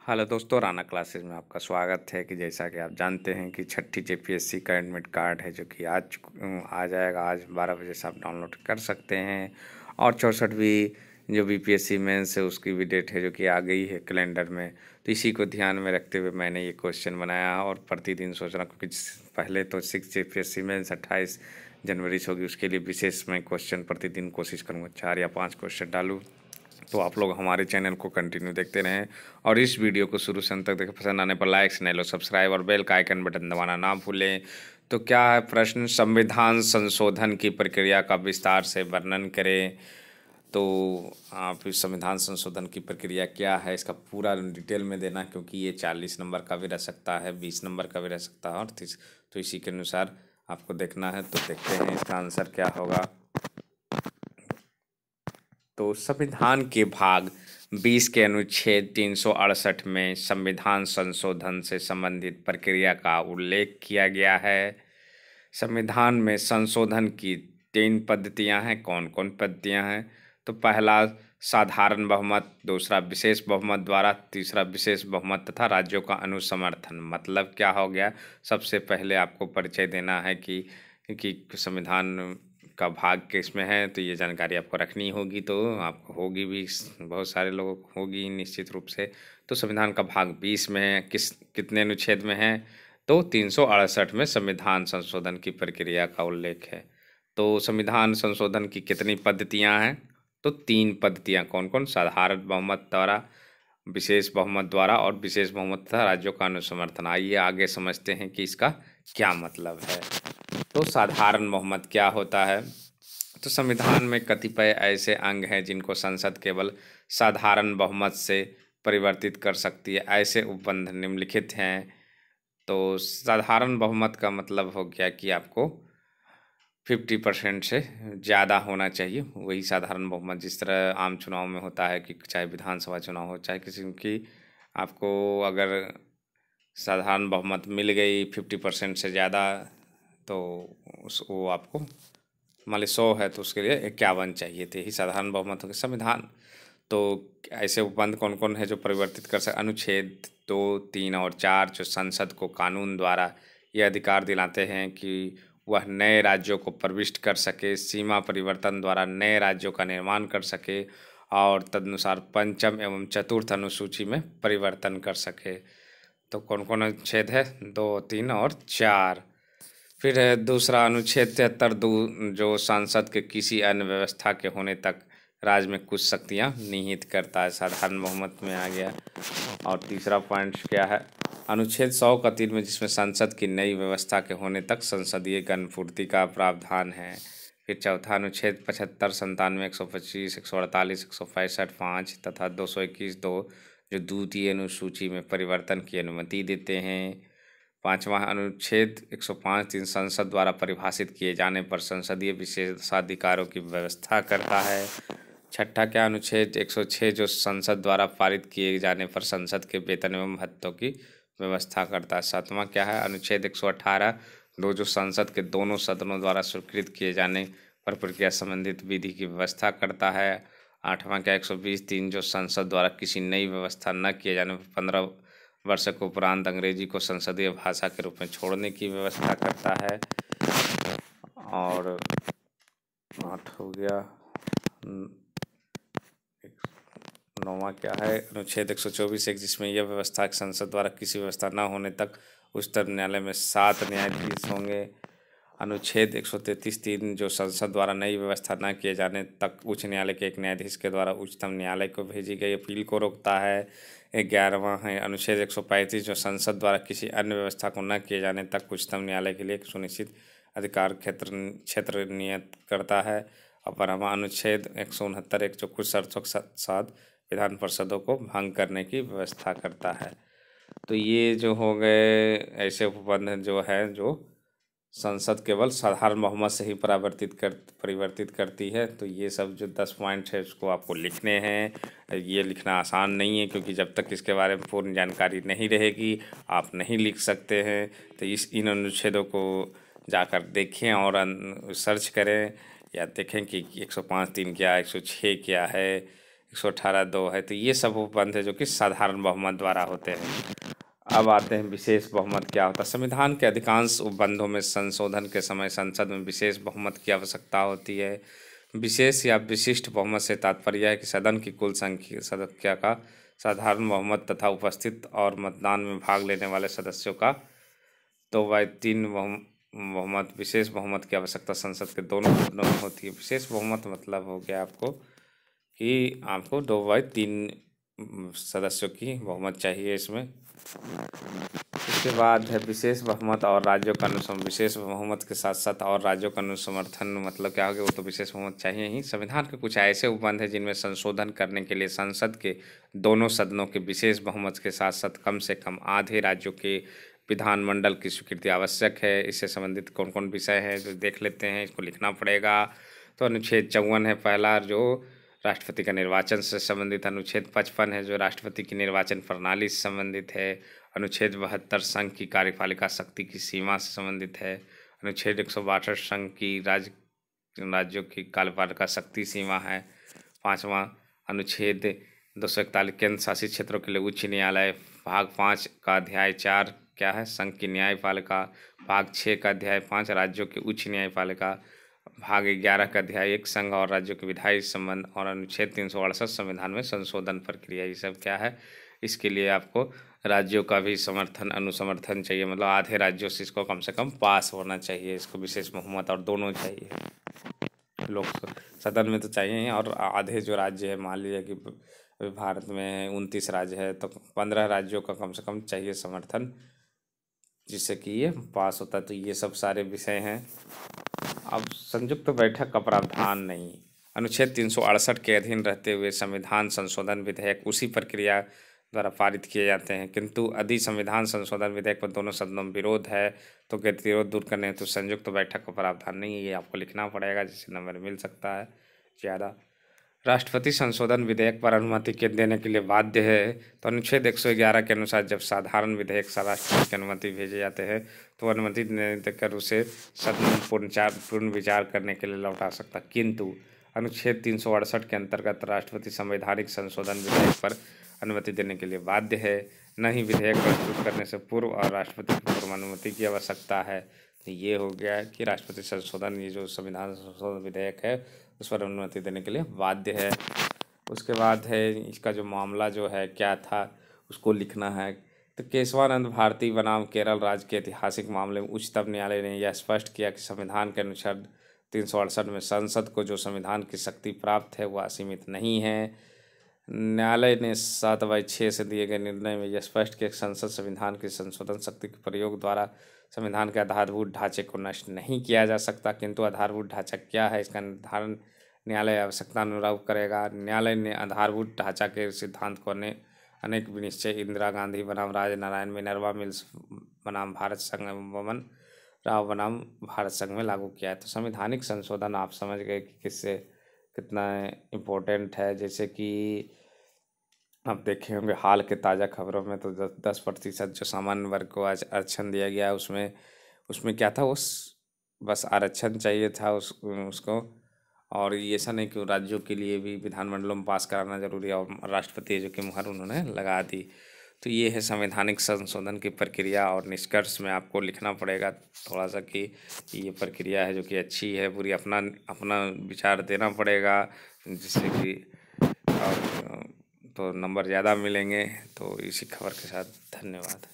Hello दोस्तों, Rana classes में आपका स्वागत है। कि जैसा कि आप जानते हैं कि छठी जेपीएससी का एडमिट कार्ड है जो कि आज आ जाएगा। आज 12 बजे से आप डाउनलोड कर सकते हैं। और 64वीं जो बीपीएससी मेंस है उसकी भी डेट है जो कि आ गई है कैलेंडर में। तो इसी को ध्यान में रखते हुए मैंने ये क्वेश्चन बनाया और प्रतिदिन सोच रहा हूँ, क्योंकि पहले तो 6 जेपीएससी मेंस 28 जनवरी से होगी, उसके लिए विशेष मैं क्वेश्चन प्रतिदिन कोशिश करूँगा 4 या 5 क्वेश्चन डालूँ। तो आप लोग हमारे चैनल को कंटिन्यू देखते रहें और इस वीडियो को शुरू से अंत तक देखें। पसंद आने पर लाइक, चैनल को सब्सक्राइब और बेल का आइकन बटन दबाना ना भूलें। तो क्या है प्रश्न, संविधान संशोधन की प्रक्रिया का विस्तार से वर्णन करें। तो आप इस संविधान संशोधन की प्रक्रिया क्या है इसका पूरा डिटेल में देना, क्योंकि ये 40 नंबर का भी रह सकता है, 20 नंबर का भी रह सकता है और 30। तो इसी के अनुसार आपको देखना है। तो देखते हैं इसका आंसर क्या होगा। तो संविधान के भाग 20 के अनुच्छेद 368 में संविधान संशोधन से संबंधित प्रक्रिया का उल्लेख किया गया है। संविधान में संशोधन की 3 पद्धतियां हैं। कौन कौन पद्धतियां हैं? तो पहला साधारण बहुमत, दूसरा विशेष बहुमत द्वारा, तीसरा विशेष बहुमत तथा राज्यों का अनुसमर्थन। मतलब क्या हो गया, सबसे पहले आपको परिचय देना है कि संविधान का भाग किस में है। तो ये जानकारी आपको रखनी होगी, तो आपको होगी भी, बहुत सारे लोगों को होगी निश्चित रूप से। तो संविधान का भाग 20 में है, कितने अनुच्छेद में है? तो 368 में संविधान संशोधन की प्रक्रिया का उल्लेख है। तो संविधान संशोधन की कितनी पद्धतियां हैं? तो 3 पद्धतियां। कौन कौन? साधारण बहुमत द्वारा, विशेष बहुमत द्वारा और विशेष बहुमत तथा राज्यों का अनुसमर्थन। आइए आगे समझते हैं कि इसका क्या मतलब है। तो साधारण बहुमत क्या होता है? तो संविधान में कतिपय ऐसे अंग हैं जिनको संसद केवल साधारण बहुमत से परिवर्तित कर सकती है। ऐसे उपबंध निम्नलिखित हैं। तो साधारण बहुमत का मतलब हो गया कि आपको 50% से ज़्यादा होना चाहिए, वही साधारण बहुमत। जिस तरह आम चुनाव में होता है कि चाहे विधानसभा चुनाव हो, चाहे किसी की, आपको अगर साधारण बहुमत मिल गई 50% से ज़्यादा, तो वो आपको मान ली 100 है तो उसके लिए 51 चाहिए थे। यही साधारण बहुमत हो गया। संविधान तो ऐसे उपबंध कौन कौन है जो परिवर्तित कर सकते? अनुच्छेद 2, 3 और 4 जो संसद को कानून द्वारा ये अधिकार दिलाते हैं कि वह नए राज्यों को प्रविष्ट कर सके, सीमा परिवर्तन द्वारा नए राज्यों का निर्माण कर सके और तदनुसार पंचम एवं चतुर्थ अनुसूची में परिवर्तन कर सके। तो कौन कौन अनुच्छेद है? 2, 3 और 4। फिर है दूसरा अनुच्छेद 73 जो सांसद के किसी अन्य व्यवस्था के होने तक राज्य में कुछ शक्तियां निहित करता है। साधारण बहुमत में आ गया। और तीसरा पॉइंट क्या है? अनुच्छेद 100 का 3 में, जिसमें संसद की नई व्यवस्था के होने तक संसदीय गणपूर्ति का प्रावधान है। फिर चौथा अनुच्छेद 75, 97, 125, 148, 165, 5 तथा 221(2) जो द्वितीय अनुसूची में परिवर्तन की अनुमति देते हैं। पांचवा अनुच्छेद 105(3) संसद द्वारा परिभाषित किए जाने पर संसदीय विशेषाधिकारों की व्यवस्था करता है। छठा क्या? अनुच्छेद 106 जो संसद द्वारा पारित किए जाने पर संसद के वेतन एवं भत्तों की व्यवस्था करता है। सातवां क्या है? अनुच्छेद 118 जो संसद के दोनों सदनों द्वारा स्वीकृत किए जाने पर प्रक्रिया संबंधित विधि की व्यवस्था करता है। आठवां क्या? 120(3) जो संसद द्वारा किसी नई व्यवस्था न किए जाने पर 15 वर्ष के उपरांत अंग्रेजी को संसदीय भाषा के रूप में छोड़ने की व्यवस्था करता है। और 8 हो गया। 9वां क्या है? अनुच्छेद 124 एक जिसमें यह व्यवस्था कि संसद द्वारा किसी व्यवस्था न होने तक उच्चतम न्यायालय में 7 न्यायाधीश होंगे। अनुच्छेद 133(3) जो संसद द्वारा नई व्यवस्था न किए जाने तक उच्च न्यायालय के एक न्यायाधीश के द्वारा उच्चतम न्यायालय को भेजी गई अपील को रोकता है। 11वां है अनुच्छेद 135 जो संसद द्वारा किसी अन्य व्यवस्था को न किए जाने तक उच्चतम न्यायालय के लिए एक सुनिश्चित अधिकार क्षेत्र नियत करता है। और 12वां अनुच्छेद 169 एक जो कुछ शर्तों के साथ विधान परिषदों को भंग करने की व्यवस्था करता है। तो ये जो हो गए ऐसे उपबंध जो है जो संसद केवल साधारण बहुमत से ही परिवर्तित करती है। तो ये सब जो 10 पॉइंट है उसको आपको लिखने हैं। ये लिखना आसान नहीं है, क्योंकि जब तक इसके बारे में पूर्ण जानकारी नहीं रहेगी आप नहीं लिख सकते हैं। तो इन अनुच्छेदों को जाकर देखें और सर्च करें या देखें कि 105(3) क्या, 106 क्या है, 118 2 है। तो ये सब उपबंध है जो कि साधारण बहुमत द्वारा होते हैं। अब आते हैं विशेष बहुमत क्या होता है। संविधान के अधिकांश उपबंधों में संशोधन के समय संसद में विशेष बहुमत की आवश्यकता होती है। विशेष या विशिष्ट बहुमत से तात्पर्य है कि सदन की कुल संख्या का साधारण बहुमत तथा उपस्थित और मतदान में भाग लेने वाले सदस्यों का 2/3 बहुमत। विशेष बहुमत की आवश्यकता संसद के दोनों सदनों में होती है। विशेष बहुमत मतलब हो गया आपको कि आपको 2/3 सदस्यों की बहुमत चाहिए इसमें। उसके बाद है विशेष बहुमत और राज्यों का अनुसमर्थन। विशेष बहुमत के साथ साथ और राज्यों का अनुसमर्थन मतलब क्या हो गया, वो तो विशेष बहुमत चाहिए ही। संविधान के कुछ ऐसे उपबंध हैं जिनमें संशोधन करने के लिए संसद के दोनों सदनों के विशेष बहुमत के साथ साथ कम से कम आधे राज्यों के विधानमंडल की स्वीकृति आवश्यक है। इससे संबंधित कौन कौन विषय है जो देख लेते हैं, इसको लिखना पड़ेगा। तो अनुच्छेद 54 है पहला, जो राष्ट्रपति का निर्वाचन से संबंधित। अनुच्छेद 55 है जो राष्ट्रपति की निर्वाचन प्रणाली से संबंधित है। अनुच्छेद 72 संघ की कार्यपालिका शक्ति की सीमा से संबंधित है। अनुच्छेद 162 संघ की राज्यों की कार्यपालिका शक्ति सीमा है। 5वां अनुच्छेद 241 केंद्र शासित क्षेत्रों के लिए उच्च न्यायालय। भाग 5 का अध्याय 4 क्या है, संघ की न्यायपालिका। भाग 6 का अध्याय 5 राज्यों की उच्च न्यायपालिका। भाग 11 का अध्याय 1 संघ और राज्यों के विधायी संबंध। और अनुच्छेद 368 संविधान में संशोधन प्रक्रिया। ये सब क्या है, इसके लिए आपको राज्यों का भी अनुसमर्थन चाहिए, मतलब आधे राज्यों से इसको कम से कम पास होना चाहिए। इसको विशेष बहुमत और दोनों चाहिए। लोक सदन में तो चाहिए ही, और आधे जो राज्य है, मान लीजिए कि भारत में 29 राज्य है तो 15 राज्यों का कम से कम चाहिए समर्थन, जिससे कि ये पास होता है। तो ये सब सारे विषय हैं। अब संयुक्त बैठक का प्रावधान नहीं। अनुच्छेद 368 के अधीन रहते हुए संविधान संशोधन विधेयक उसी प्रक्रिया द्वारा पारित किए जाते हैं, किंतु यदि संविधान संशोधन विधेयक पर दोनों सदनों में विरोध है तो गतिरोध दूर करने हेतु संयुक्त बैठक का प्रावधान नहीं है। ये आपको लिखना पड़ेगा, जिससे नंबर मिल सकता है ज़्यादा। राष्ट्रपति संशोधन विधेयक पर अनुमति के देने के लिए बाध्य है। तो अनुच्छेद 111 के अनुसार जब साधारण विधेयक राष्ट्रपति की अनुमति भेजे जाते हैं तो अनुमति देकर उसे सदन में पूर्ण विचार करने के लिए लौटा सकता। किंतु अनुच्छेद 368 के अंतर्गत राष्ट्रपति संवैधानिक संशोधन विधेयक पर अनुमति देने के लिए बाध्य है। न ही विधेयक प्रस्तुत करने से पूर्व और राष्ट्रपति की पूर्व अनुमति की आवश्यकता है। तो ये हो गया कि राष्ट्रपति संशोधन, ये जो संविधान संशोधन विधेयक है उस पर अनुमति देने के लिए बाध्य है। उसके बाद है इसका जो मामला जो है क्या था उसको लिखना है। तो केशवानंद भारती बनाम केरल राज्य के ऐतिहासिक मामले में उच्चतम न्यायालय ने यह स्पष्ट किया कि संविधान के अनुच्छेद 368 में संसद को जो संविधान की शक्ति प्राप्त है वह असीमित नहीं है। न्यायालय ने 7/6 से दिए गए निर्णय में यह स्पष्ट किया कि संसद संविधान की संशोधन शक्ति के प्रयोग द्वारा संविधान के आधारभूत ढांचे को नष्ट नहीं किया जा सकता, किंतु आधारभूत ढांचा क्या है इसका निर्धारण न्यायालय आवश्यकता अनुरूप करेगा। न्यायालय ने आधारभूत ढांचा के सिद्धांत को अनेक विनिश्चय इंदिरा गांधी बनाम राजनारायण, मिनर्वा मिल्स बनाम भारत संघ, बमन राव बनाम भारत संघ में लागू किया है। तो संवैधानिक संशोधन आप समझ गए कि किससे कितना इम्पोर्टेंट है। जैसे कि आप देखे होंगे हाल के ताज़ा खबरों में तो 10% जो सामान्य वर्ग को आज आरक्षण दिया गया है, उसमें क्या था, बस आरक्षण चाहिए था उसको। और ये ऐसा नहीं कि राज्यों के लिए भी विधानमंडलों में पास कराना जरूरी है, और राष्ट्रपति जो कि मुहर उन्होंने लगा दी। तो ये है संवैधानिक संशोधन की प्रक्रिया, और निष्कर्ष में आपको लिखना पड़ेगा थोड़ा सा कि ये प्रक्रिया है जो कि अच्छी है, पूरी अपना विचार देना पड़ेगा, जिससे कि और तो नंबर ज़्यादा मिलेंगे। तो इसी खबर के साथ धन्यवाद।